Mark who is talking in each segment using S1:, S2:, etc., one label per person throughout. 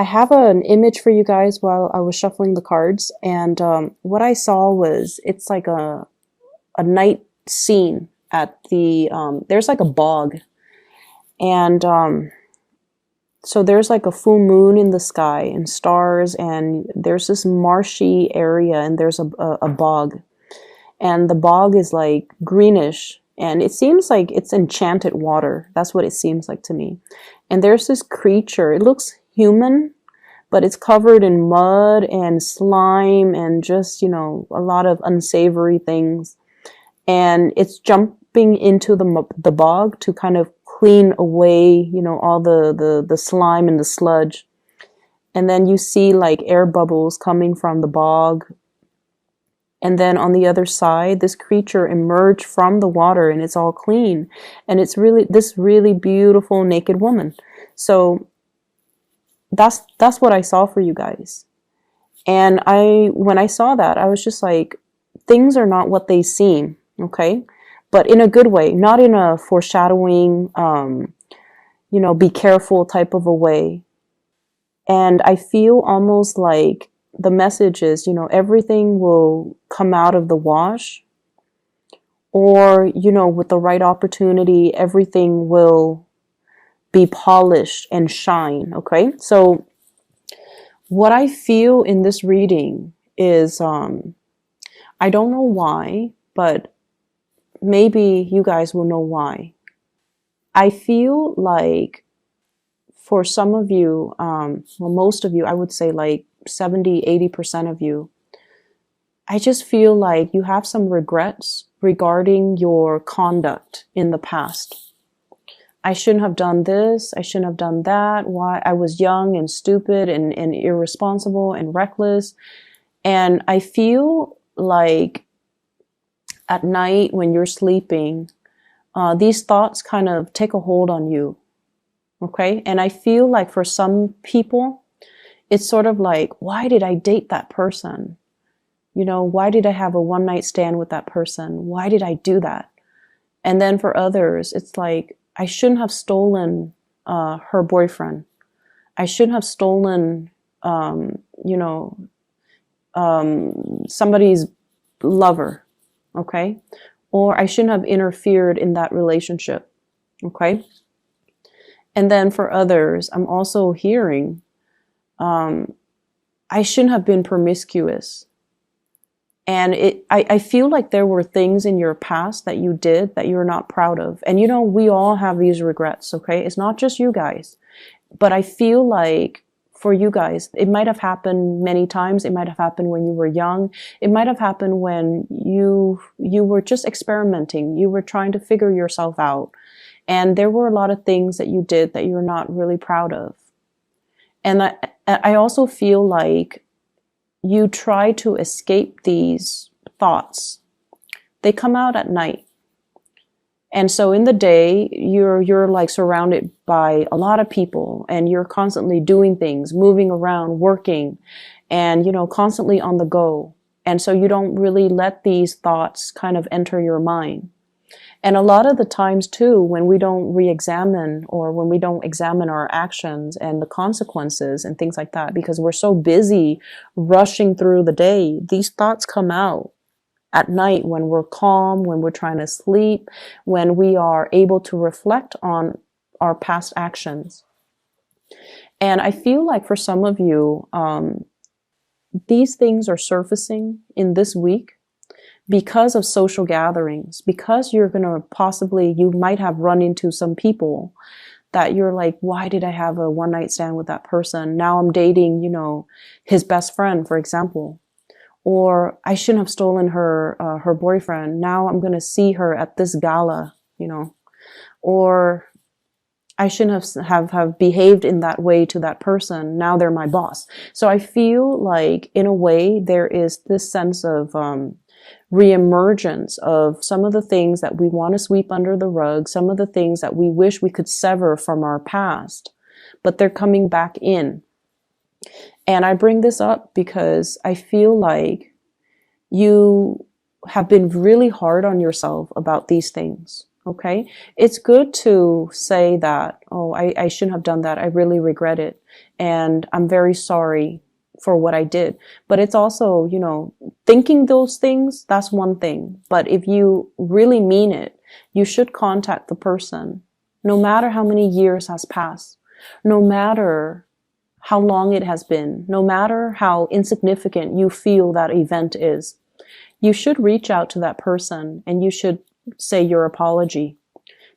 S1: I have an image for you guys while I was shuffling the cards, and what I saw was it's like a night scene at the there's like a bog, and so there's like a full moon in the sky and stars, and there's this marshy area, and there's a bog, and the bog is like greenish, and it seems like it's enchanted water. That's what it seems like to me. And there's this creature. It looks human, but it's covered in mud and slime and just, a lot of unsavory things. And it's jumping into the bog to kind of clean away, all the slime and the sludge. And then you see like air bubbles coming from the bog. And then on the other side, this creature emerged from the water, and it's all clean. And it's really this really beautiful naked woman. So that's what I saw for you guys. And when I saw that, I was just like, things are not what they seem, okay? But in a good way, not in a foreshadowing, be careful type of a way. And I feel almost like the message is, everything will come out of the wash, or, with the right opportunity, everything will be polished and shine. Okay. So what I feel in this reading is, I don't know why, but maybe you guys will know why. I feel like for some of you, most of you, I would say like 70–80% of you, I just feel like you have some regrets regarding your conduct in the past. I shouldn't have done this. I shouldn't have done that. Why? I was young and stupid and irresponsible and reckless. And I feel like at night when you're sleeping, these thoughts kind of take a hold on you. Okay. And I feel like for some people, it's sort of like, why did I date that person? Why did I have a one night stand with that person? Why did I do that? And then for others, it's like, I shouldn't have stolen her boyfriend. I shouldn't have stolen, somebody's lover. Okay. Or I shouldn't have interfered in that relationship. Okay. And then for others, I'm also hearing, I shouldn't have been promiscuous. And I feel like there were things in your past that you did that you're not proud of. And we all have these regrets, okay? It's not just you guys. But I feel like for you guys, it might have happened many times. It might have happened when you were young. It might have happened when you were just experimenting. You were trying to figure yourself out. And there were a lot of things that you did that you're not really proud of. And I also feel like you try to escape these thoughts. They come out at night. And so in the day, you're like surrounded by a lot of people, and you're constantly doing things, moving around, working, and, constantly on the go. And so you don't really let these thoughts kind of enter your mind. And a lot of the times too, when we don't re-examine, or when we don't examine our actions and the consequences and things like that, because we're so busy rushing through the day, these thoughts come out at night when we're calm, when we're trying to sleep, when we are able to reflect on our past actions. And I feel like for some of you, these things are surfacing in this week because of social gatherings, because you're going to you might have run into some people that you're like, why did I have a one night stand with that person? Now I'm dating, his best friend, for example. Or I shouldn't have stolen her boyfriend. Now I'm going to see her at this gala, or I shouldn't have behaved in that way to that person. Now they're my boss. So I feel like in a way there is this sense of, reemergence of some of the things that we want to sweep under the rug, some of the things that we wish we could sever from our past, but they're coming back in. And I bring this up because I feel like you have been really hard on yourself about these things. Okay. It's good to say that, oh, I shouldn't have done that. I really regret it. and I'm very sorry for what I did. But it's also, you know, thinking those things, that's one thing. But if you really mean it, you should contact the person, no matter how many years has passed, no matter how long it has been, no matter how insignificant you feel that event is. You should reach out to that person and you should say your apology,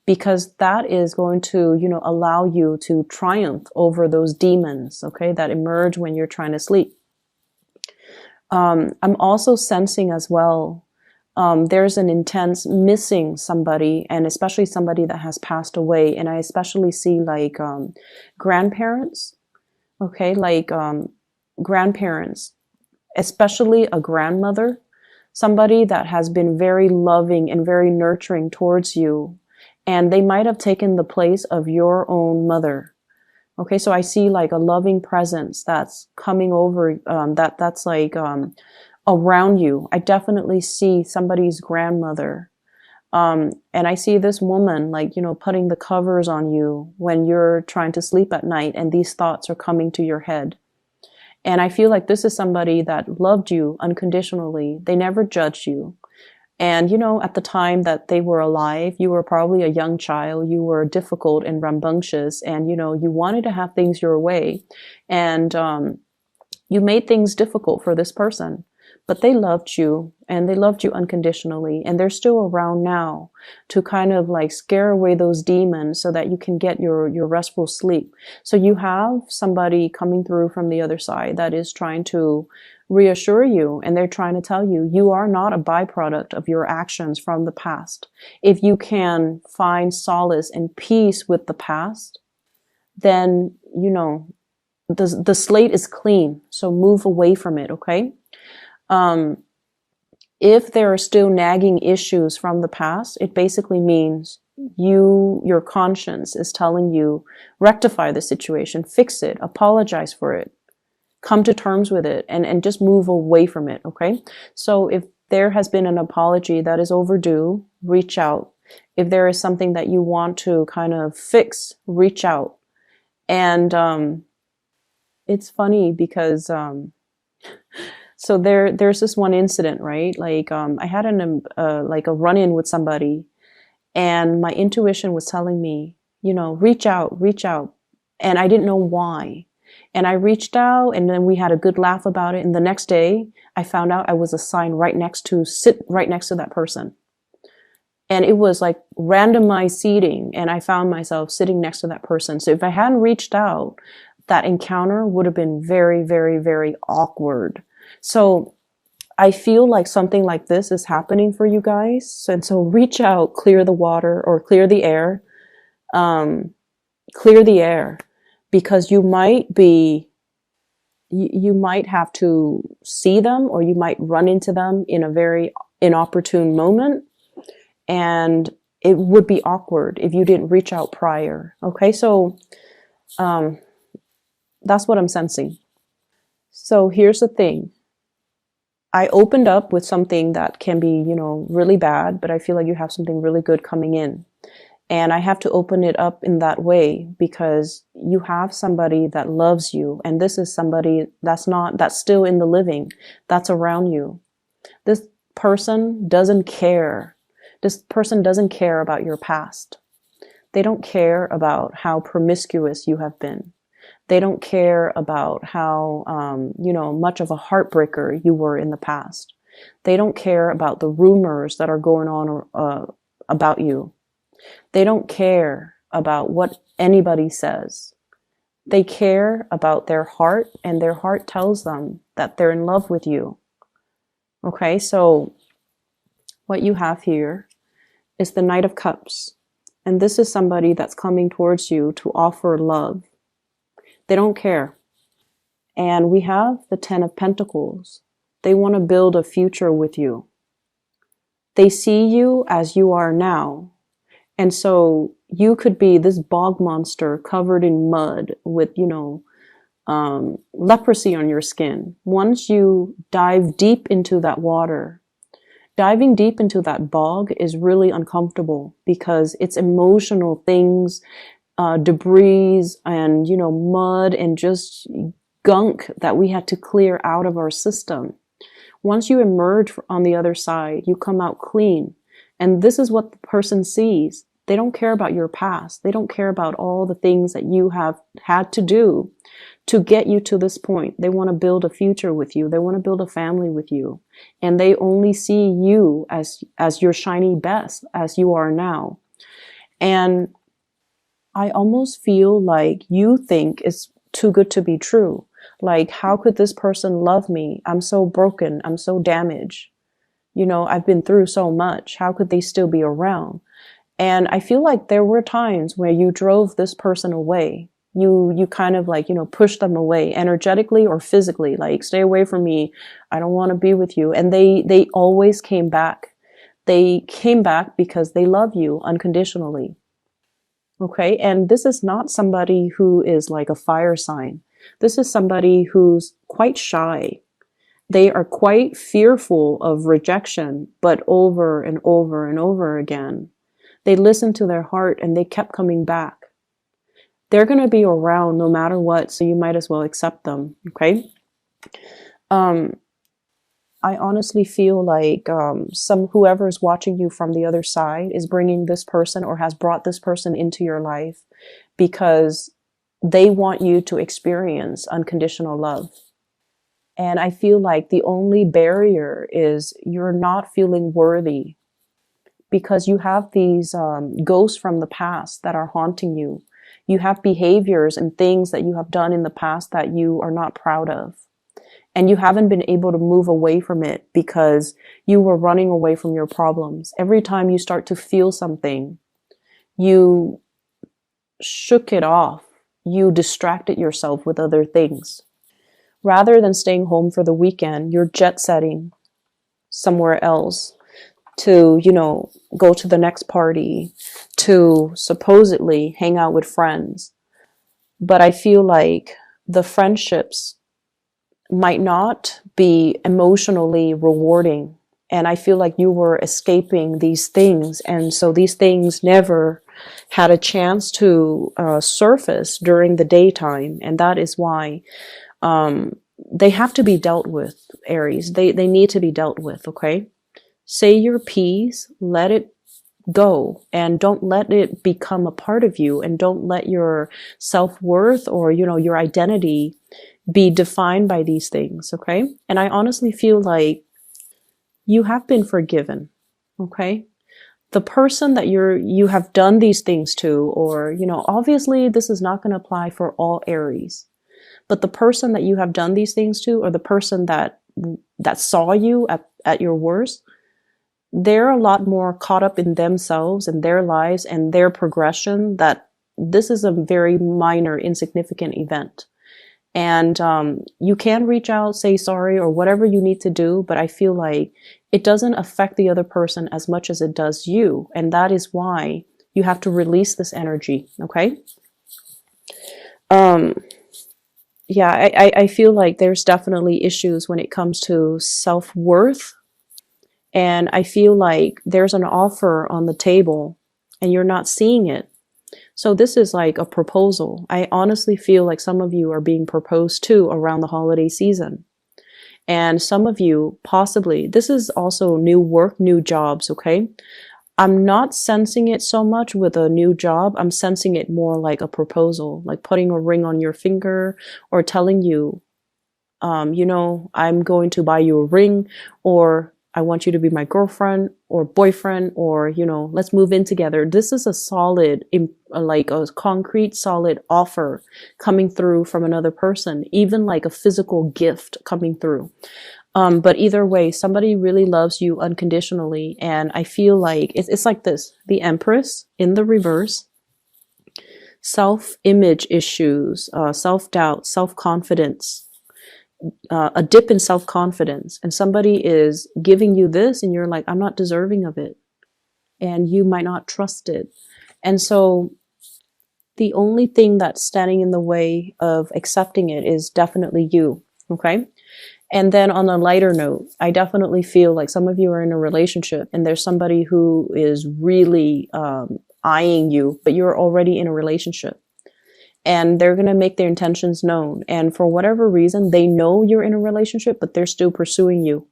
S1: because that is going to, you know, allow you to triumph over those demons, okay, that emerge when you're trying to sleep. I'm also sensing as well, there's an intense missing somebody, and especially somebody that has passed away. And I especially see like grandparents, okay, like grandparents, especially a grandmother, somebody that has been very loving and very nurturing towards you. And they might have taken the place of your own mother. Okay, so I see like a loving presence that's coming over, that's like around you. I definitely see somebody's grandmother. And I see this woman, like, you know, putting the covers on you when you're trying to sleep at night and these thoughts are coming to your head. And I feel like this is somebody that loved you unconditionally. They never judged you. And, you know, at the time that they were alive, you were probably a young child. You were difficult and rambunctious, and, you know, you wanted to have things your way. And you made things difficult for this person. But they loved you, and they loved you unconditionally. And they're still around now to kind of like scare away those demons so that you can get your restful sleep. So you have somebody coming through from the other side that is trying to reassure you, and they're trying to tell you, you are not a byproduct of your actions from the past. If you can find solace and peace with the past, then, you know, the slate is clean. So move away from it, okay? If there are still nagging issues from the past, it basically means your conscience is telling you, rectify the situation, fix it, apologize for it, come to terms with it, and just move away from it, okay? So if there has been an apology that is overdue, reach out. If there is something that you want to kind of fix, reach out. And it's funny because so there's this one incident, right? Like I had like a run-in with somebody, and my intuition was telling me, you know, reach out, and I didn't know why. And I reached out, and then we had a good laugh about it. And the next day, I found out I was assigned sit right next to that person. And it was like randomized seating, and I found myself sitting next to that person. So if I hadn't reached out, that encounter would have been very, very, very awkward. So I feel like something like this is happening for you guys. And so reach out, clear the water or clear the air. Clear the air, because you might have to see them, or you might run into them in a very inopportune moment. And it would be awkward if you didn't reach out prior. Okay, so that's what I'm sensing. So here's the thing. I opened up with something that can be, you know, really bad, but I feel like you have something really good coming in. And I have to open it up in that way because you have somebody that loves you. And this is somebody that's still in the living, that's around you. This person doesn't care. This person doesn't care about your past. They don't care about how promiscuous you have been. They don't care about how, much of a heartbreaker you were in the past. They don't care about the rumors that are going on about you. They don't care about what anybody says. They care about their heart, and their heart tells them that they're in love with you. Okay, so what you have here is the Knight of Cups. And this is somebody that's coming towards you to offer love. They don't care. And we have the Ten of Pentacles. They want to build a future with you. They see you as you are now. And so you could be this bog monster covered in mud with, leprosy on your skin. Once you dive deep into that water, diving deep into that bog is really uncomfortable because it's emotional things debris and, you know, mud and just gunk that we had to clear out of our system. Once you emerge on the other side, you come out clean. And this is what the person sees. They don't care about your past. They don't care about all the things that you have had to do to get you to this point. They want to build a future with you. They want to build a family with you. And they only see you as your shiny best, as you are now. And I almost feel like you think it's too good to be true. Like, how could this person love me? I'm so broken. I'm so damaged. You know, I've been through so much. How could they still be around? And I feel like there were times where you drove this person away. You kind of like, you know, pushed them away energetically or physically, like, stay away from me. I don't want to be with you. And they always came back. They came back because they love you unconditionally. Okay. And this is not somebody who is like a fire sign. This is somebody who's quite shy. They are quite fearful of rejection, but over and over and over again, they listened to their heart and they kept coming back. They're going to be around no matter what, so you might as well accept them. Okay. I honestly feel like whoever is watching you from the other side is bringing this person or has brought this person into your life because they want you to experience unconditional love. And I feel like the only barrier is you're not feeling worthy because you have these ghosts from the past that are haunting you. You have behaviors and things that you have done in the past that you are not proud of. And you haven't been able to move away from it because you were running away from your problems. Every time you start to feel something, you shook it off. You distracted yourself with other things. Rather than staying home for the weekend, you're jet setting somewhere else to, you know, go to the next party, to supposedly hang out with friends. But I feel like the friendships might not be emotionally rewarding. And I feel like you were escaping these things. And so these things never had a chance to surface during the daytime. And that is why they have to be dealt with, Aries. They need to be dealt with, okay? Say your piece, let it go, and don't let it become a part of you, and don't let your self-worth or, you know, your identity be defined by these things, okay? And I honestly feel like you have been forgiven, okay? The person that you have done these things to, or, you know, obviously this is not going to apply for all Aries, but the person that you have done these things to, or the person that saw you at your worst, they're a lot more caught up in themselves and their lives and their progression that this is a very minor, insignificant event. And you can reach out, say sorry, or whatever you need to do, but I feel like it doesn't affect the other person as much as it does you. And that is why you have to release this energy, okay? Yeah, I feel like there's definitely issues when it comes to self-worth. And I feel like there's an offer on the table and you're not seeing it. So this is like a proposal. I honestly feel like some of you are being proposed to around the holiday season. And some of you possibly, this is also new work, new jobs, okay? I'm not sensing it so much with a new job. I'm sensing it more like a proposal, like putting a ring on your finger or telling you, you know, I'm going to buy you a ring, or I want you to be my girlfriend or boyfriend, or, you know, let's move in together. This is a solid, like a concrete, solid offer coming through from another person, even like a physical gift coming through. But either way, somebody really loves you unconditionally. And I feel like it's like this, the Empress in the reverse, self-image issues, self-doubt, self-confidence, a dip in self-confidence, and somebody is giving you this and you're like, I'm not deserving of it, and you might not trust it. And so the only thing that's standing in the way of accepting it is definitely you, okay? And then on a lighter note, I definitely feel like some of you are in a relationship and there's somebody who is really eyeing you, but you're already in a relationship. And they're going to make their intentions known. And for whatever reason, they know you're in a relationship, but they're still pursuing you.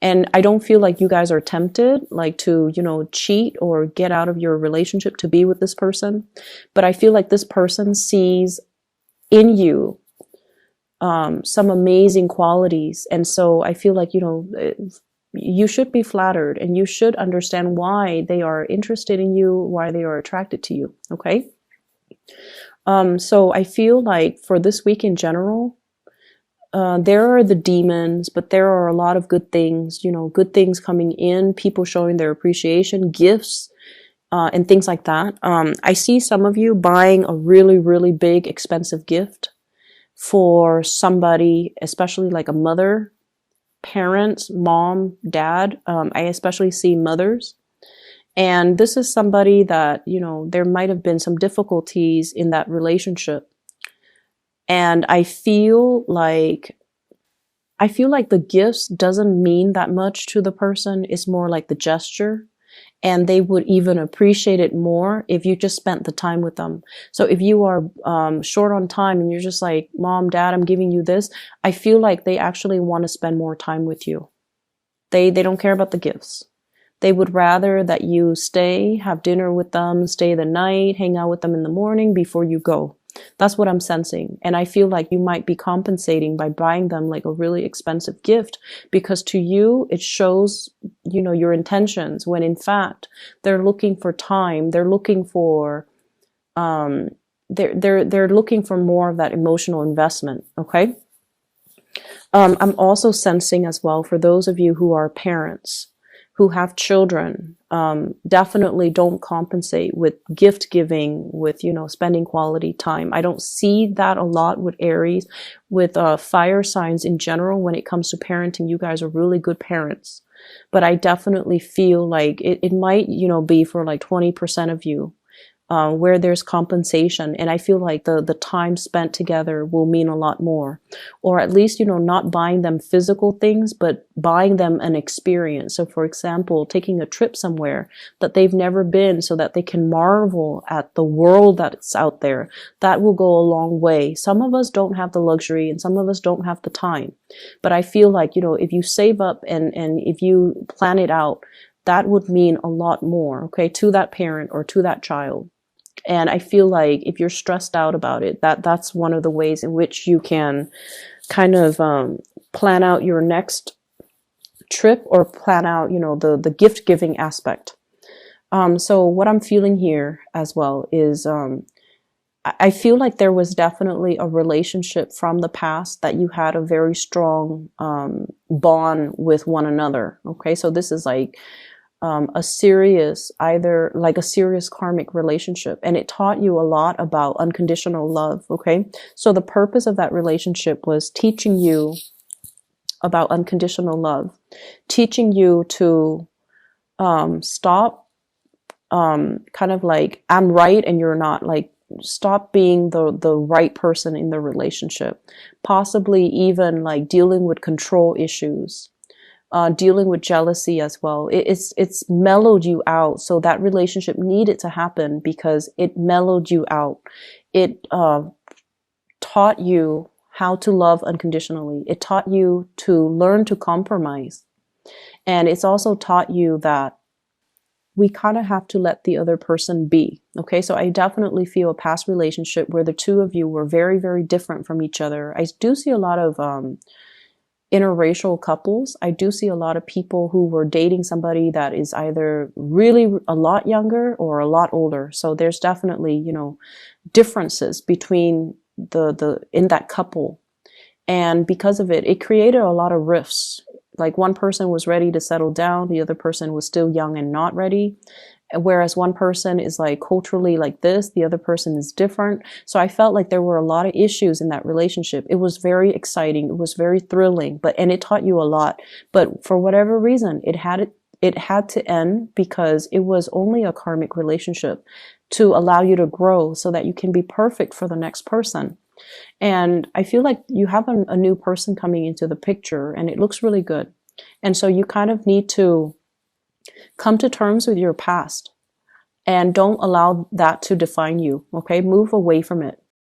S1: And I don't feel like you guys are tempted, like to, you know, cheat or get out of your relationship to be with this person. But I feel like this person sees in you some amazing qualities. And so I feel like, you know, you should be flattered and you should understand why they are interested in you, why they are attracted to you. Okay. So I feel like for this week in general, there are the demons, but there are a lot of good things, you know, good things coming in, people showing their appreciation, gifts, and things like that. I see some of you buying a really, really big, expensive gift for somebody, especially like a mother, parents, mom, dad. I especially see mothers. And this is somebody that, you know, there might have been some difficulties in that relationship. And I feel like the gifts doesn't mean that much to the person. It's more like the gesture. And they would even appreciate it more if you just spent the time with them. So if you are short on time and you're just like, Mom, Dad, I'm giving you this, I feel like they actually want to spend more time with you. They don't care about the gifts. They would rather that you stay, have dinner with them, stay the night, hang out with them in the morning before you go. That's what I'm sensing. And I feel like you might be compensating by buying them like a really expensive gift, because to you, it shows, you know, your intentions, when in fact, they're looking for time. They're looking for, they're looking for more of that emotional investment. Okay. I'm also sensing as well, for those of you who are parents, who have children, definitely don't compensate with gift giving, with, you know, spending quality time. I don't see that a lot with Aries, with fire signs in general. When it comes to parenting, you guys are really good parents. But I definitely feel like it might, you know, be for like 20% of you, where there's compensation. And I feel like the time spent together will mean a lot more. Or at least, you know, not buying them physical things, but buying them an experience. So for example, taking a trip somewhere that they've never been, so that they can marvel at the world that's out there. That will go a long way. Some of us don't have the luxury and some of us don't have the time. But I feel like, you know, if you save up and if you plan it out, that would mean a lot more, okay, to that parent or to that child. And I feel like if you're stressed out about it, that's one of the ways in which you can kind of plan out your next trip, or plan out, you know, the gift giving aspect. So what I'm feeling here as well is I feel like there was definitely a relationship from the past that you had a very strong bond with one another. Okay, so this is like a serious, either like a serious karmic relationship, and it taught you a lot about unconditional love. Okay, so the purpose of that relationship was teaching you about unconditional love, teaching you to stop kind of like, I'm right and you're not, like stop being the right person in the relationship, possibly even like dealing with control issues, dealing with jealousy as well. It's mellowed you out. So that relationship needed to happen because it mellowed you out. It taught you how to love unconditionally. It taught you to learn to compromise. And it's also taught you that we kind of have to let the other person be. Okay, so I definitely feel a past relationship where the two of you were very, very different from each other. I do see a lot of interracial couples. I do see a lot of people who were dating somebody that is either really a lot younger or a lot older. So there's definitely, you know, differences between the in that couple. And because of it, it created a lot of rifts. Like one person was ready to settle down, the other person was still young and not ready. Whereas one person is like culturally like this, the other person is different. So I felt like there were a lot of issues in that relationship. It was very exciting. It was very thrilling, and it taught you a lot. But for whatever reason, it had to end, because it was only a karmic relationship to allow you to grow so that you can be perfect for the next person. And I feel like you have a new person coming into the picture, and it looks really good. And so you kind of need to come to terms with your past and don't allow that to define you. Okay, move away from it.